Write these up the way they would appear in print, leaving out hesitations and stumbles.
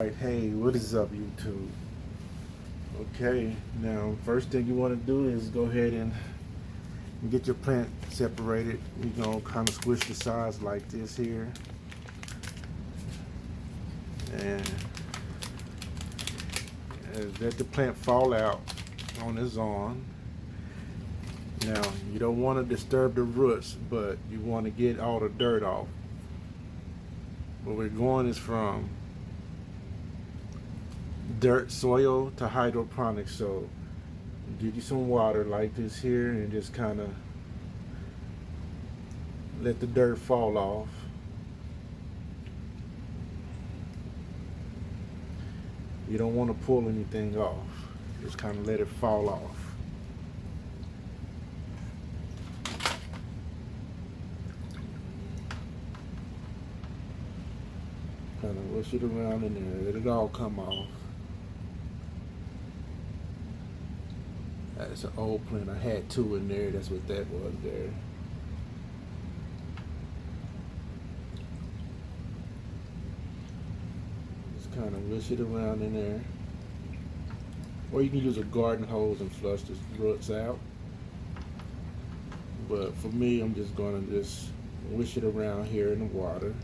Right, hey, what is up, YouTube? Okay, now first thing you want to do is go ahead and get your plant separated. You're gonna kind of squish the sides like this here, and let the plant fall out on its own. Now you don't want to disturb the roots, but you want to get all the dirt off. Where we're going is from dirt soil to hydroponics. So give you some water like this here and just kind of let the dirt fall off. You don't want to pull anything off, just kind of let it fall off. Kind of rush it around in there, let it all come off. That's an old plant. I had two in there. That's what that was there. Just kind of rush it around in there. Or you can use a garden hose and flush the roots out. But for me, I'm just going to just wish it around here in the water.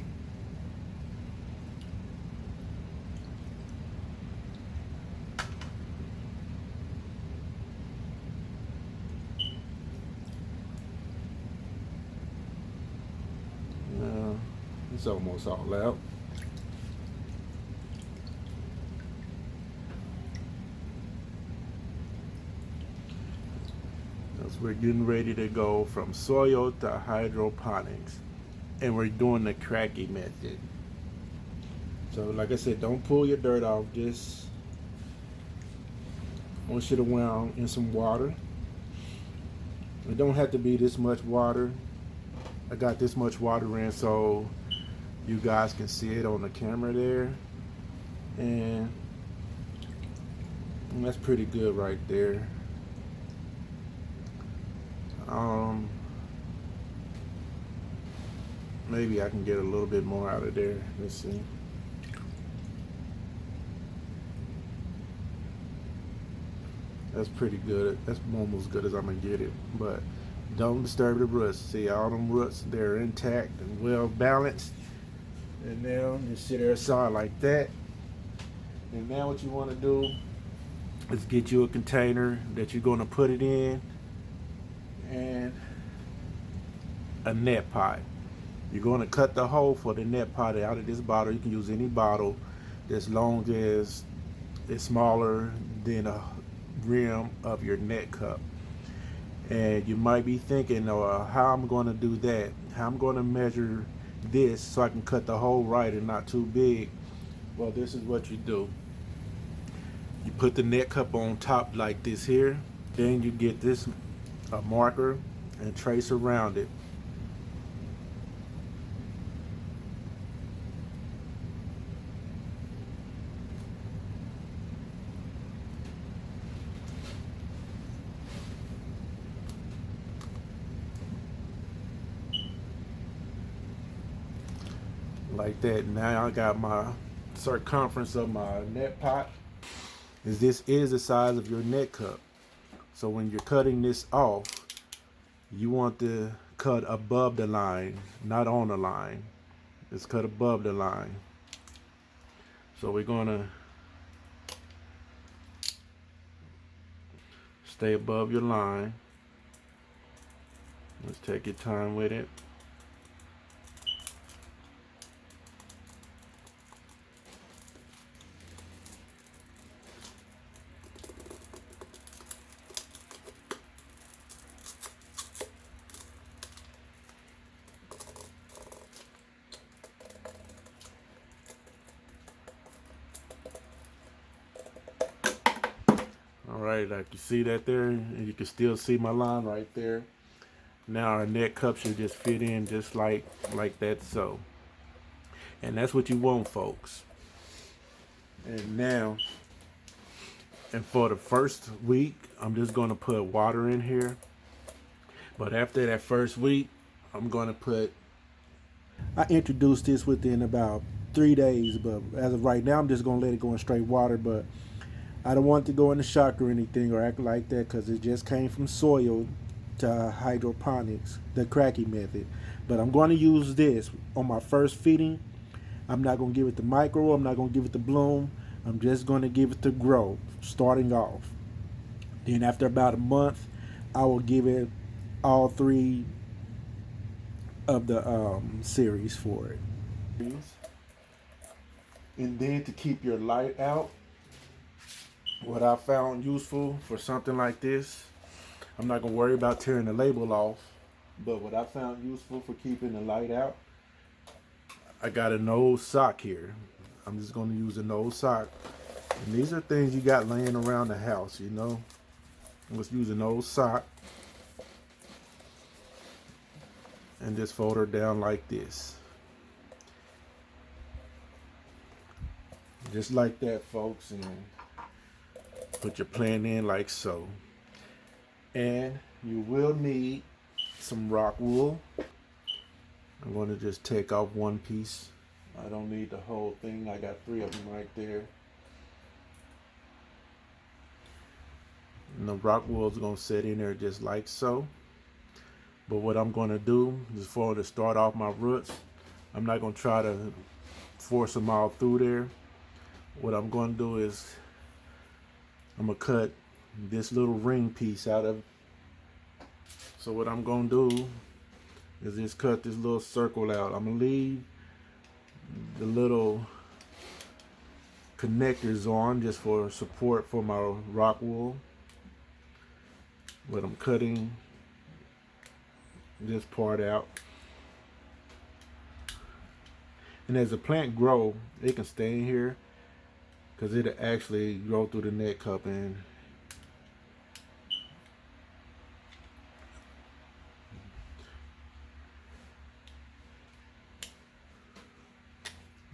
It's almost all out. As we're getting ready to go from soil to hydroponics, and we're doing the Kratky method. So like I said, don't pull your dirt off, just wash it around in some water. It don't have to be this much water. I got this much water in so you guys can see it on the camera there, and that's pretty good right there. Maybe I can get a little bit more out of there. Let's see. That's pretty good. That's almost as good as I'm gonna get it, but don't disturb the roots. See, all them roots, they're intact and well balanced. And now just sit there aside like that. And now what you want to do is get you a container that you're going to put it in, and a net pot. You're going to cut the hole for the net pot out of this bottle. You can use any bottle as long as it's smaller than a rim of your net cup. And you might be thinking, oh, how I'm going to do that? How I'm going to measure this so I can cut the hole right and not too big. Well, this is what you do. You put the net cup on top like this here. Then you get this a marker and trace around it. Like that. Now I got my circumference of my net pot. This is the size of your net cup. So when you're cutting this off, you want to cut above the line, not on the line. It's cut above the line. So we're gonna stay above your line. Let's take your time with it. Alright, like you see that there, and you can still see my line right there. Now our net cup should just fit in just like that, so. And that's what you want, folks. And now, and for the first week, I'm just going to put water in here. But after that first week, I'm going to put, I introduced this within about 3 days, but as of right now, I'm just gonna let it go in straight water. But I don't want it to go in the shock or anything or act like that because it just came from soil to hydroponics, the Kratky method. But I'm going to use this on my first feeding. I'm not going to give it the micro. I'm not going to give it the bloom. I'm just going to give it the grow, starting off. Then after about a month, I will give it all 3 of the series for it. And then to keep your light out, what I found useful for something like this, I'm not going to worry about tearing the label off, but what I found useful for keeping the light out, I got an old sock here. I'm just going to use an old sock. And these are things you got laying around the house, you know. Let's use an old sock and just fold her down like this. Just like that, folks, and put your plant in like so. And you will need some rock wool. I'm going to just take off one piece. I don't need the whole thing. I got 3 of them right there. And the rock wool is going to sit in there just like so. But what I'm going to do is for to start off my roots, I'm not going to try to force them all through there. What I'm going to do is I'm going to cut this little ring piece out of. So what I'm going to do is just cut this little circle out. I'm going to leave the little connectors on just for support for my rock wool. But I'm cutting this part out. And as the plant grow, it can stay in here because it'll actually grow through the net cup. And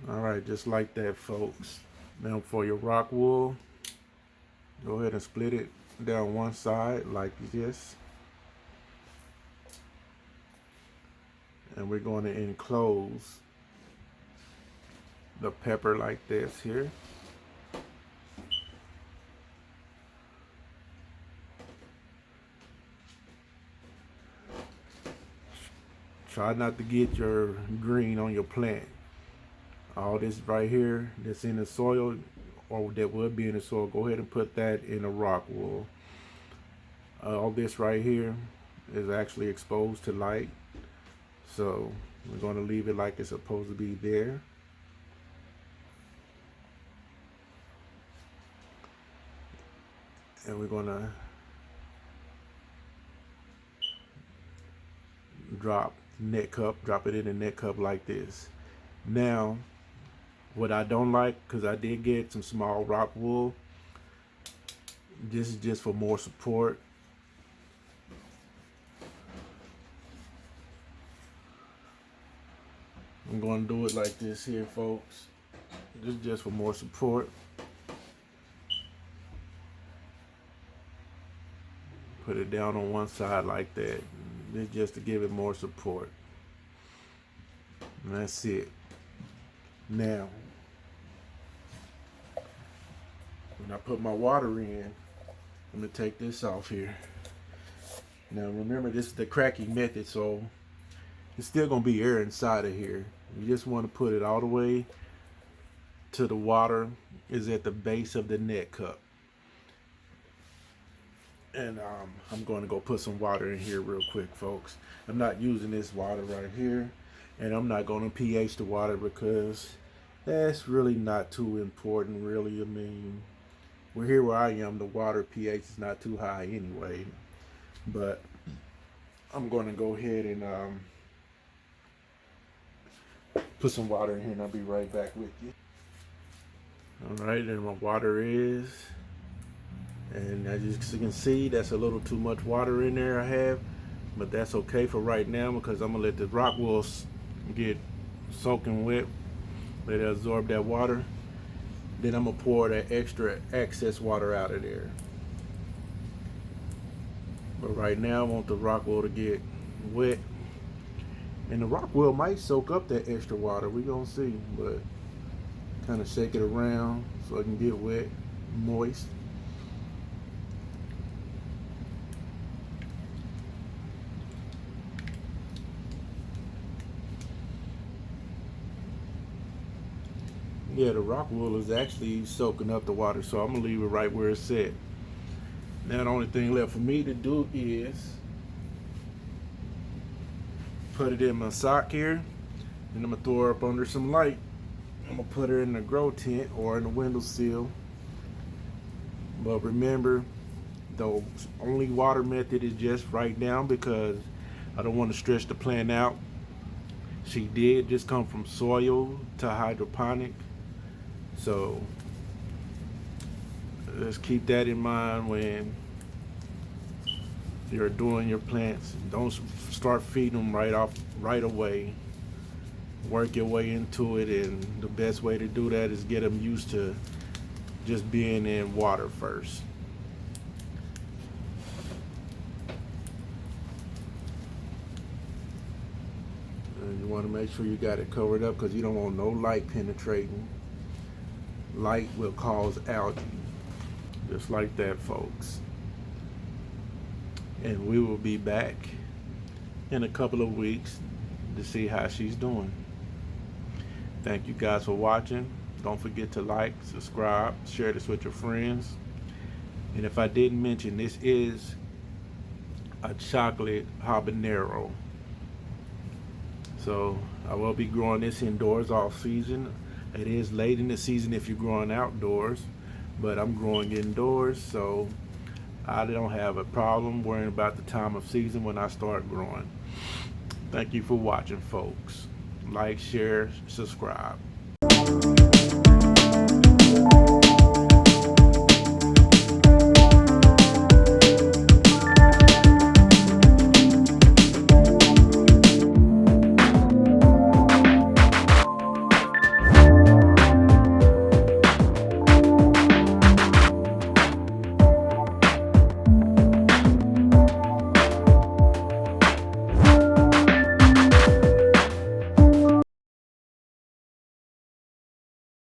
all right, just like that, folks. Now for your rock wool, go ahead and split it down one side like this. And we're going to enclose the pepper like this here. Try not to get your green on your plant. All this right here that's in the soil, or that would be in the soil, go ahead and put that in the rock wool. All this right here is actually exposed to light, so we're going to leave it like it's supposed to be there. And we're going to drop it in the net cup like this. Now what I don't like, because I did get some small rock wool, this is just for more support. I'm going to do it like this here, folks. This is just for more support. Put it down on one side like that. This is just to give it more support. And that's it. Now, when I put my water in, I'm going to take this off here. Now remember, this is the Kratky method, so it's still going to be air inside of here. You just want to put it all the way to the water is at the base of the net cup. And I'm going to go put some water in here real quick, folks. I'm not using this water right here, and I'm not going to pH the water because that's really not too important, really. I mean, we're here where I am, the water pH is not too high anyway. But I'm going to go ahead and put some water in here, and I'll be right back with you. All right, and my water is, and as you can see, that's a little too much water in there I have, but that's okay for right now because I'm gonna let the rock wool get soaking wet, let it absorb that water. Then I'm gonna pour that extra excess water out of there. But right now I want the rock wool to get wet, and the rock wool might soak up that extra water. We're gonna see, but Kind of shake it around so it can get wet, moist. Yeah, the rock wool is actually soaking up the water, so I'm gonna leave it right where it's at. Now the only thing left for me to do is put it in my sock here, and I'm gonna throw her up under some light. I'm gonna put her in the grow tent or in the windowsill. But remember, the only water method is just right now because I don't want to stretch the plant out. She did just come from soil to hydroponic, so let's keep that in mind when you're doing your plants. Don't start feeding them right away. Work your way into it, and the best way to do that is get them used to just being in water first. And you want to make sure you got it covered up because you don't want no light penetrating. Light will cause algae, just like that, folks. And we will be back in a couple of weeks to see how she's doing. Thank you guys for watching. Don't forget to like, subscribe, share this with your friends. And if I didn't mention, this is a chocolate habanero. So I will be growing this indoors all season. It is late in the season if you're growing outdoors, but I'm growing indoors, so I don't have a problem worrying about the time of season when I start growing. Thank you for watching, folks. Like, share, subscribe.